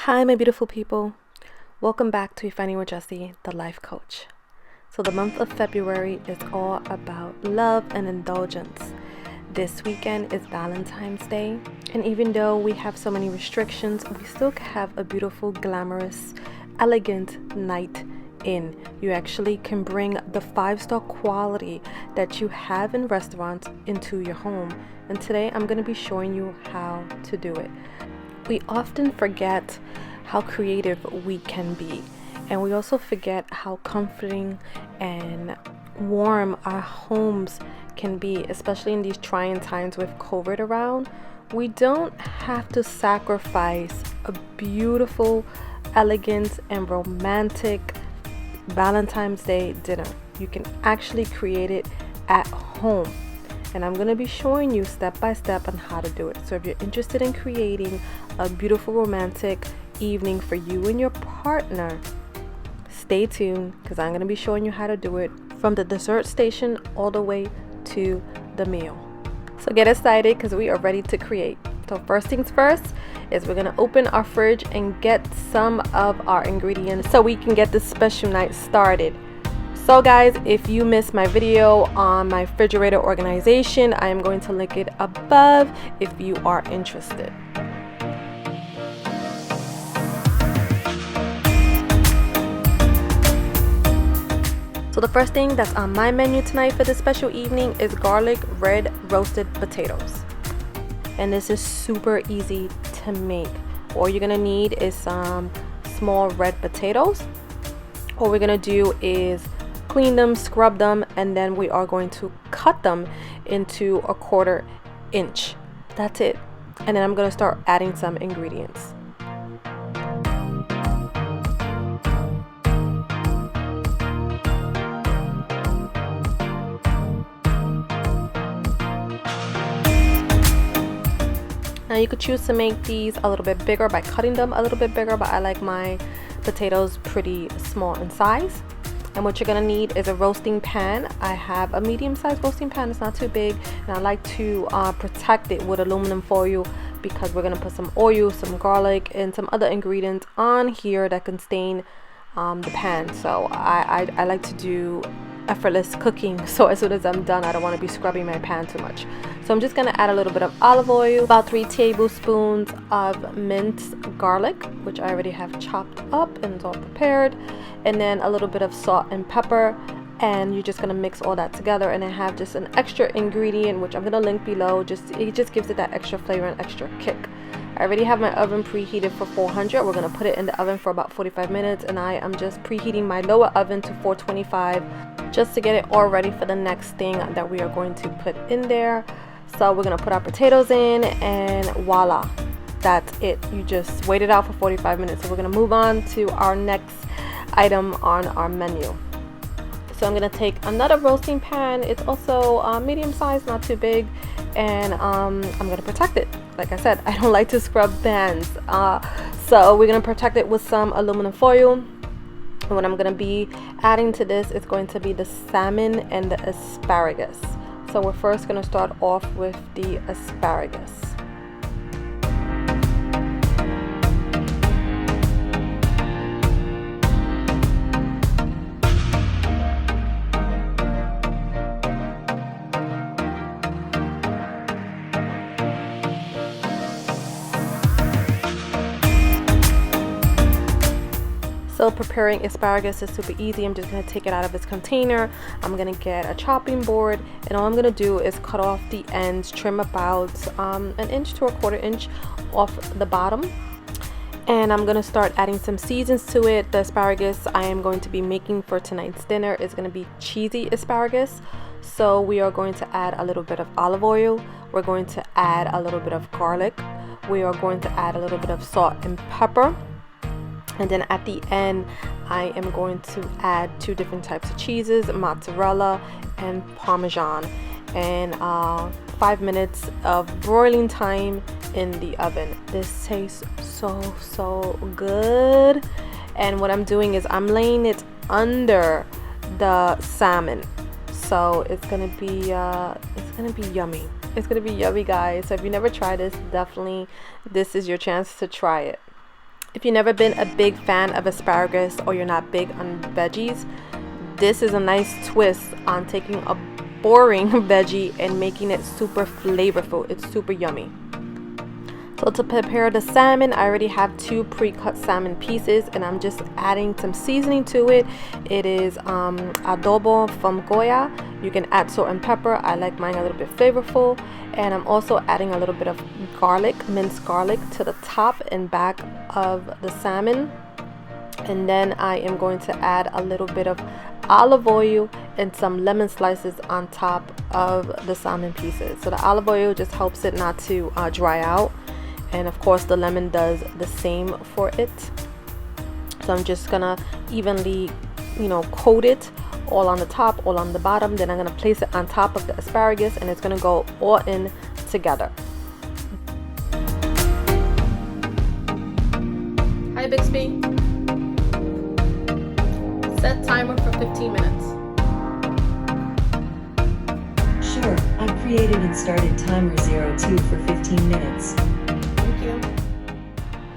Hi, my beautiful people. Welcome back to Finding with Jessie, the life coach. So the month of February is all about love and indulgence. This weekend is Valentine's Day, and even though we have so many restrictions, we still have a beautiful, glamorous, elegant night in. You actually can bring the 5-star quality that you have in restaurants into your home. And today I'm going to be showing you how to do it. We often forget how creative we can be, and we also forget how comforting and warm our homes can be, especially in these trying times with COVID around. We don't have to sacrifice a beautiful, elegant, and romantic Valentine's Day dinner. You can actually create it at home. And I'm going to be showing you step by step on how to do it. So if you're interested in creating a beautiful romantic evening for you and your partner, stay tuned, because I'm going to be showing you how to do it from the dessert station all the way to the meal. So get excited, because we are ready to create. So first things first is we're going to open our fridge and get some of our ingredients so we can get this special night started. So guys, if you missed my video on my refrigerator organization, I am going to link it above if you are interested. So the first thing that's on my menu tonight for this special evening is garlic red roasted potatoes. And this is super easy to make. All you're gonna need is some small red potatoes. All we're gonna do is clean them, scrub them, and then we are going to cut them into 1/4 inch. That's it. And then I'm going to start adding some ingredients. Now you could choose to make these a little bit bigger by cutting them a little bit bigger, but I like my potatoes pretty small in size. And what you're gonna need is a roasting pan. I have a medium-sized roasting pan. It's not too big, and I like to protect it with aluminum foil because we're gonna put some oil, some garlic, and some other ingredients on here that can stain the pan. So I like to do effortless cooking. So as soon as I'm done, I don't want to be scrubbing my pan too much. So I'm just gonna add a little bit of olive oil, about 3 tablespoons of minced garlic, which I already have chopped up and it's all prepared, and then a little bit of salt and pepper, and you're just gonna mix all that together. And I have just an extra ingredient which I'm gonna link below. It just gives it that extra flavor and extra kick. I already have my oven preheated for 400. We're gonna put it in the oven for about 45 minutes, and I am just preheating my lower oven to 425 just to get it all ready for the next thing that we are going to put in there. So we're gonna put our potatoes in, and voila, that's it. You just wait it out for 45 minutes. So we're gonna move on to our next item on our menu. So I'm gonna take another roasting pan. It's also medium size, not too big, and I'm gonna protect it. Like I said, I don't like to scrub pans, so we're gonna protect it with some aluminum foil. And what I'm gonna be adding to this is going to be the salmon and the asparagus. So we're first gonna start off with the asparagus. So preparing asparagus is super easy. I'm just going to take it out of its container. I'm going to get a chopping board, and all I'm going to do is cut off the ends, trim about 1 inch to 1/4 inch off the bottom. And I'm going to start adding some seasons to it. The asparagus I am going to be making for tonight's dinner is going to be cheesy asparagus. So we are going to add a little bit of olive oil. We're going to add a little bit of garlic. We are going to add a little bit of salt and pepper. And then at the end, I am going to add 2 different types of cheeses, mozzarella and Parmesan, and 5 minutes of broiling time in the oven. This tastes so good. And what I'm doing is I'm laying it under the salmon, so it's gonna be yummy. It's gonna be yummy, guys. So if you never tried this, definitely this is your chance to try it. If you've never been a big fan of asparagus or you're not big on veggies, this is a nice twist on taking a boring veggie and making it super flavorful. It's super yummy. So to prepare the salmon, I already have 2 pre-cut salmon pieces, and I'm just adding some seasoning to it. It is adobo from Goya. You can add salt and pepper. I like mine a little bit flavorful. And I'm also adding a little bit of garlic, minced garlic, to the top and back of the salmon. And then I am going to add a little bit of olive oil and some lemon slices on top of the salmon pieces. So the olive oil just helps it not to dry out. And of course the lemon does the same for it. So I'm just gonna evenly, coat it all on the top, all on the bottom. Then I'm gonna place it on top of the asparagus, and it's gonna go all in together. Hi Bixby. Set timer for 15 minutes. Sure, I've created and started timer 02 for 15 minutes.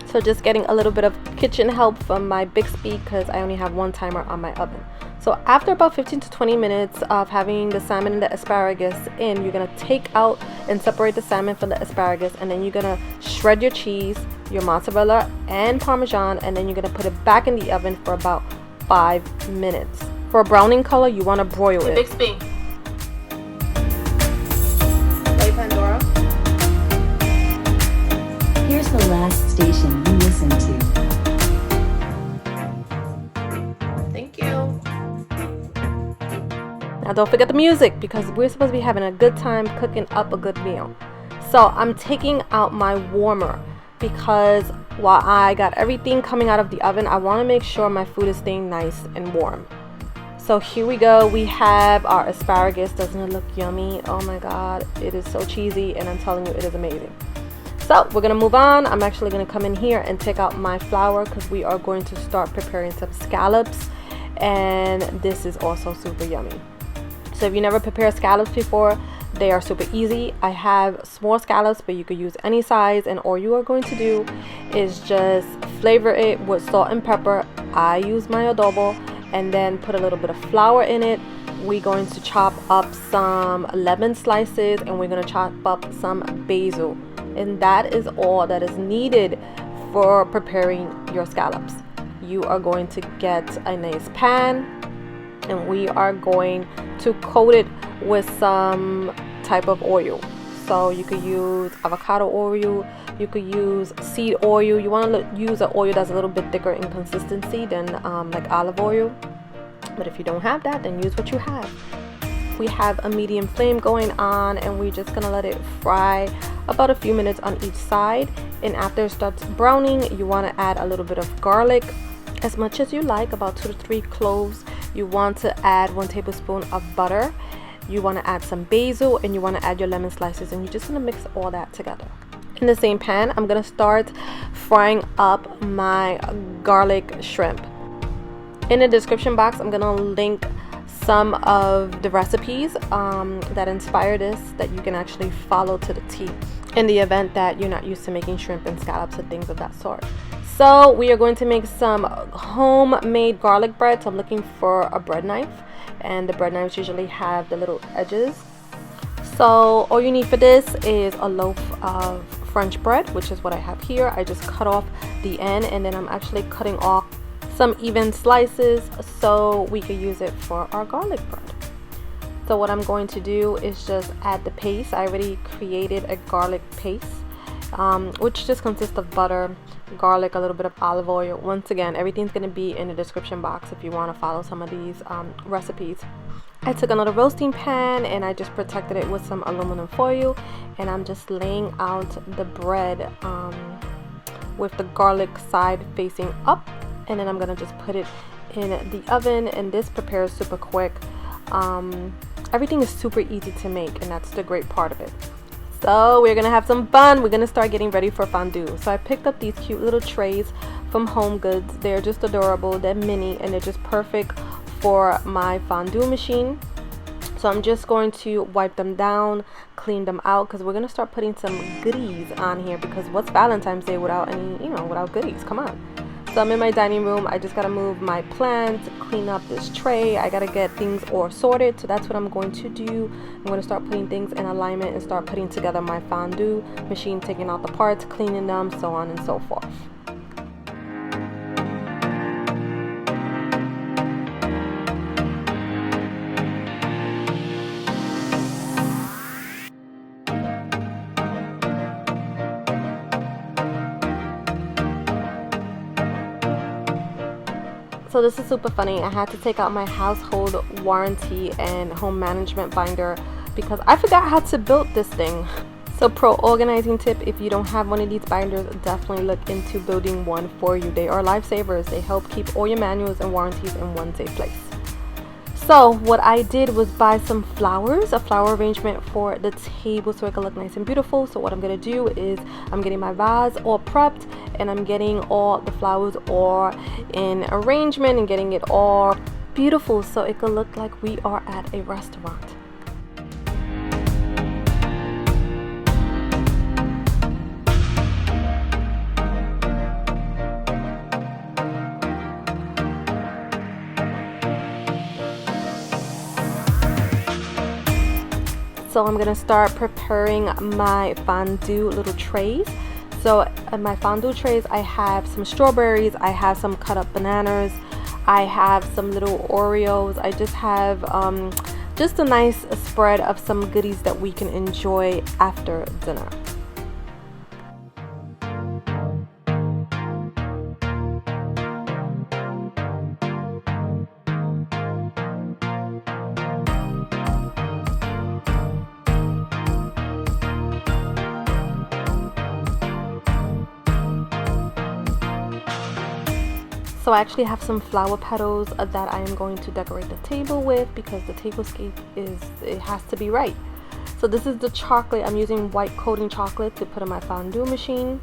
So just getting a little bit of kitchen help from my Bixby because I only have 1 timer on my oven. So after about 15 to 20 minutes of having the salmon and the asparagus in, you're going to take out and separate the salmon from the asparagus, and then you're going to shred your cheese, your mozzarella and parmesan, and then you're going to put it back in the oven for about 5 minutes. For a browning color, you want to broil it. Bixby. Play Pandora. Here's the last station you listen to. Thank you. Now don't forget the music, because we're supposed to be having a good time cooking up a good meal. So I'm taking out my warmer because while I got everything coming out of the oven, I want to make sure my food is staying nice and warm. So here we go. We have our asparagus. Doesn't it look yummy? Oh my god, it is so cheesy, and I'm telling you, it is amazing. So we're gonna move on. I'm actually gonna come in here and take out my flour because we are going to start preparing some scallops, and this is also super yummy. So if you never prepared scallops before, they are super easy. I have small scallops, but you could use any size, and all you are going to do is just flavor it with salt and pepper. I use my adobo, and then put a little bit of flour in it. We're going to chop up some lemon slices, and we're going to chop up some basil. And that is all that is needed for preparing your scallops. You are going to get a nice pan, and we are going to coat it with some type of oil. So you could use avocado oil, you could use seed oil. You want to use an oil that's a little bit thicker in consistency than like olive oil. But if you don't have that, then use what you have. We have a medium flame going on, and we're just gonna let it fry about a few minutes on each side. And after it starts browning, you want to add a little bit of garlic, as much as you like, about 2 to 3 cloves. You want to add 1 tablespoon of butter. You want to add some basil, and you want to add your lemon slices, and you're just gonna mix all that together. In the same pan, I'm gonna start frying up my garlic shrimp. In the description box, I'm gonna link some of the recipes that inspire this, that you can actually follow to the T in the event that you're not used to making shrimp and scallops and things of that sort. So we are going to make some homemade garlic bread. So I'm looking for a bread knife, and the bread knives usually have the little edges. So all you need for this is a loaf of French bread, which is what I have here. I just cut off the end, and then I'm actually cutting off some even slices so we could use it for our garlic bread. So what I'm going to do is just add the paste. I already created a garlic paste, which just consists of butter, garlic, a little bit of olive oil. Once again, everything's going to be in the description box if you want to follow some of these recipes. I took another roasting pan, and I just protected it with some aluminum foil, and I'm just laying out the bread with the garlic side facing up. And then I'm gonna just put it in the oven, and this prepares super quick. Everything is super easy to make, and that's the great part of it. So we're gonna have some fun. We're gonna start getting ready for fondue. So I picked up these cute little trays from Home Goods. They're just adorable, they're mini, and they're just perfect for my fondue machine. So I'm just going to wipe them down, clean them out, because we're gonna start putting some goodies on here, because what's Valentine's Day without any, without goodies? Come on. So I'm in my dining room. I just gotta move my plants, clean up this tray. I gotta get things all sorted. So that's what I'm going to do. I'm going to start putting things in alignment and start putting together my fondue machine, taking out the parts, cleaning them, so on and so forth. So this is super funny. I had to take out my household warranty and home management binder because I forgot how to build this thing. So pro organizing tip, if you don't have one of these binders, definitely look into building one for you. They are lifesavers. They help keep all your manuals and warranties in one safe place. So what I did was buy some flowers, a flower arrangement for the table so it can look nice and beautiful. So what I'm going to do is I'm getting my vase all prepped and I'm getting all the flowers all in arrangement and getting it all beautiful so it can look like we are at a restaurant. So I'm gonna start preparing my fondue little trays. So in my fondue trays, I have some strawberries, I have some cut up bananas, I have some little Oreos. I just have just a nice spread of some goodies that we can enjoy after dinner. So I actually have some flower petals that I am going to decorate the table with because the tablescape it has to be right. So this is the chocolate. I'm using white coating chocolate to put in my fondue machine.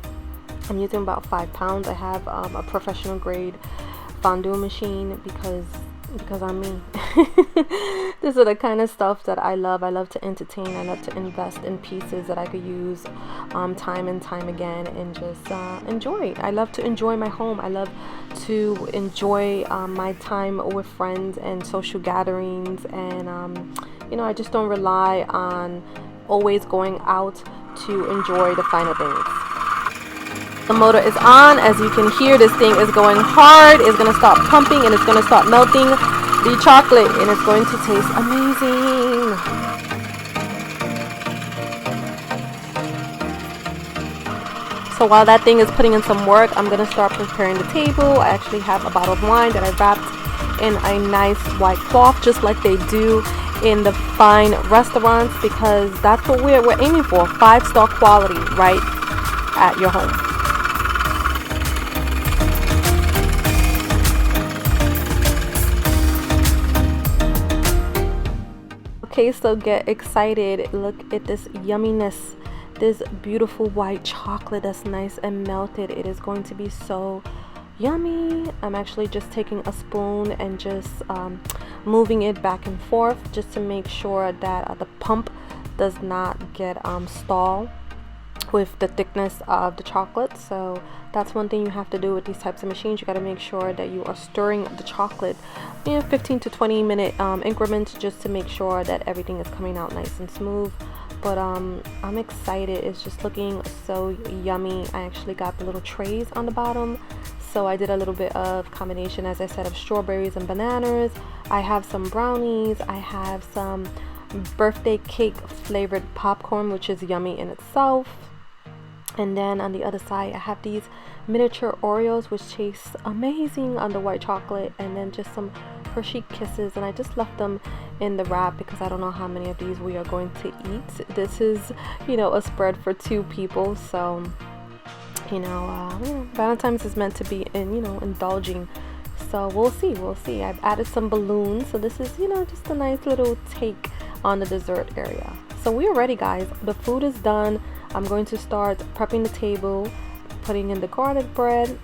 I'm using about 5 pounds. I have a professional grade fondue machine because I'm me. This is the kind of stuff that I love. I love to entertain. I love to invest in pieces that I could use time and time again and just enjoy. I love to enjoy my home. I love to enjoy my time with friends and social gatherings, and you know, I just don't rely on always going out to enjoy the finer things. The motor is on. As you can hear, this thing is going hard. It's going to start pumping and it's going to start melting the chocolate and it's going to taste amazing. So while that thing is putting in some work, I'm going to start preparing the table. I actually have a bottle of wine that I wrapped in a nice white cloth, just like they do in the fine restaurants, because that's what we're aiming for, 5-star quality right at your home. Okay, so get excited. Look at this yumminess, this beautiful white chocolate that's nice and melted. It is going to be so yummy. I'm actually just taking a spoon and just moving it back and forth just to make sure that the pump does not get stalled with the thickness of the chocolate. So that's one thing you have to do with these types of machines. You got to make sure that you are stirring the chocolate in 15 to 20 minute increments just to make sure that everything is coming out nice and smooth. But I'm excited. It's just looking so yummy. I actually got the little trays on the bottom, so I did a little bit of combination, as I said, of strawberries and bananas. I have some brownies. I have some birthday cake flavored popcorn, which is yummy in itself. And then on the other side, I have these miniature Oreos, which taste amazing on the white chocolate, and then just some Hershey Kisses, and I just left them in the wrap because I don't know how many of these we are going to eat. This is, you know, a spread for 2 people, so you know, Valentine's is meant to be indulging. So we'll see. I've added some balloons, so this is, you know, just a nice little take on the dessert area. So we are ready, guys. The food is done. I'm going to start prepping the table, putting in the garlic bread.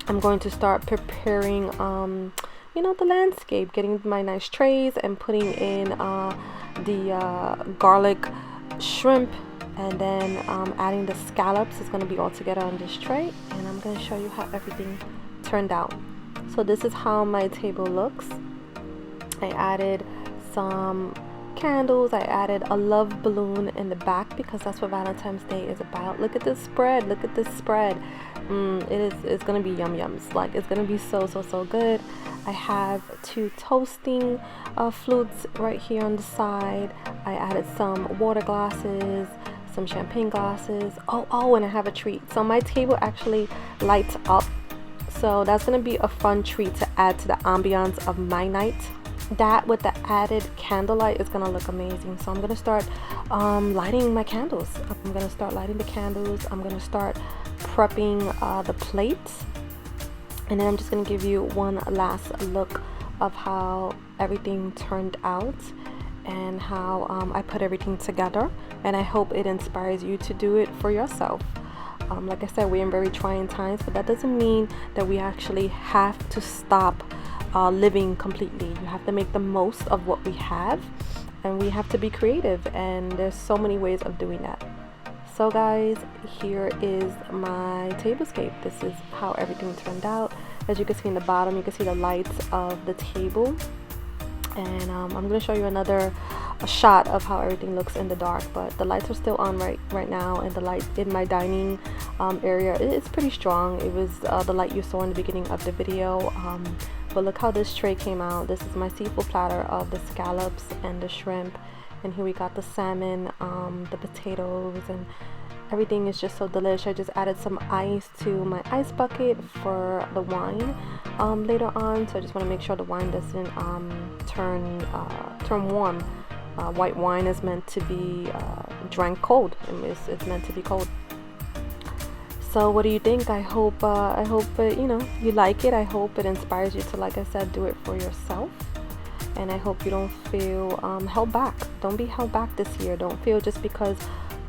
I'm going to start preparing the landscape, getting my nice trays and putting in the garlic shrimp, and then adding the scallops is going to be all together on this tray, and I'm going to show you how everything turned out. So this is how my table looks. I added some candles. I added a love balloon in the back because that's what Valentine's Day is about. Look at this spread. Look at this spread. It's gonna be yum yums. Like, it's gonna be so good. I have 2 toasting flutes right here on the side. I added some water glasses, some champagne glasses. Oh, and I have a treat. So my table actually lights up. So that's gonna be a fun treat to add to the ambiance of my night. That with the added candlelight is gonna look amazing. So I'm gonna start lighting my candles. I'm gonna start lighting the candles. I'm gonna start prepping the plates, and then I'm just gonna give you one last look of how everything turned out and how I put everything together, and I hope it inspires you to do it for yourself. Like I said, we're in very trying times, but that doesn't mean that we actually have to stop living completely. You have to make the most of what we have, and we have to be creative, and there's so many ways of doing that. So guys, here is my tablescape. This is how everything turned out. As you can see in the bottom, you can see the lights of the table, and I'm going to show you another shot of how everything looks in the dark, but the lights are still on right now, and the light in my dining area is pretty strong. It was the light you saw in the beginning of the video, but look how this tray came out. This is my seafood platter of the scallops and the shrimp, and here we got the salmon, the potatoes, and everything is just so delicious. I just added some ice to my ice bucket for the wine later on, so I just want to make sure the wine doesn't turn warm. White wine is meant to be drank cold. It's meant to be cold. So what do you think? I hope you like it. I hope it inspires you to, like I said, do it for yourself. And I hope you don't feel held back. Don't be held back this year. Don't feel just because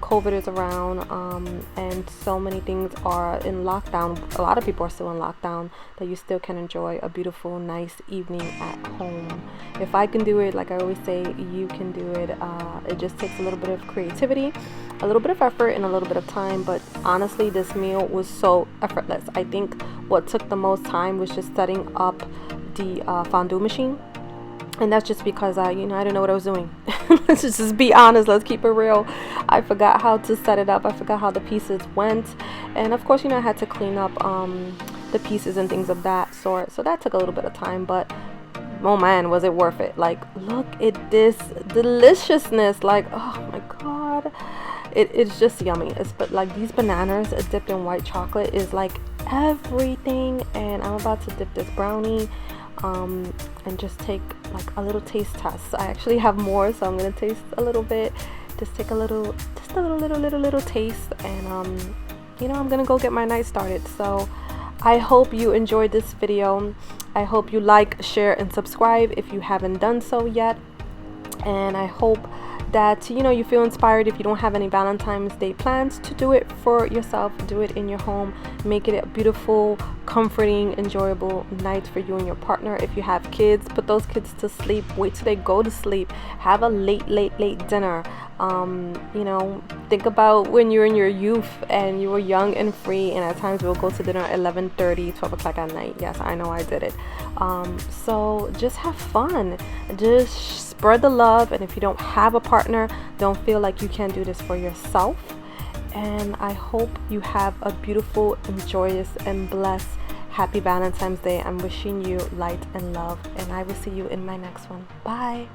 COVID is around and so many things are in lockdown. A lot of people are still in lockdown, that you still can enjoy a beautiful, nice evening at home. If I can do it, like I always say, you can do it. It just takes a little bit of creativity, a little bit of effort, and a little bit of time. But honestly, this meal was so effortless. I think what took the most time was just setting up the fondue machine. And that's just because I didn't know what I was doing. Let's just be honest. Let's keep it real. I forgot how to set it up. I forgot how the pieces went. And of course, I had to clean up the pieces and things of that sort. So that took a little bit of time, but oh man, was it worth it. Like, look at this deliciousness. Like, oh my God. It's just yummy. But like, these bananas dipped in white chocolate is like everything. And I'm about to dip this brownie and just take like a little taste test. I actually have more, so I'm gonna taste a little bit. Just take a little taste, and I'm gonna go get my night started. So I hope you enjoyed this video. I hope you like, share, and subscribe if you haven't done so yet. And I hope that you feel inspired. If you don't have any Valentine's Day plans, to do it for yourself. Do it in your home. Make it a beautiful, comforting, enjoyable night for you and your partner. If you have kids, put those kids to sleep. Wait till they go to sleep. Have a late dinner. Think about when you're in your youth and you were young and free, and at times we'll go to dinner at 11:30, 12 o'clock at night. Yes, I know, I did it. So just have fun. Just spread the love. And if you don't have a partner, don't feel like you can't do this for yourself. And I hope you have a beautiful and joyous and blessed happy Valentine's Day. I'm wishing you light and love, and I will see you in my next one. Bye.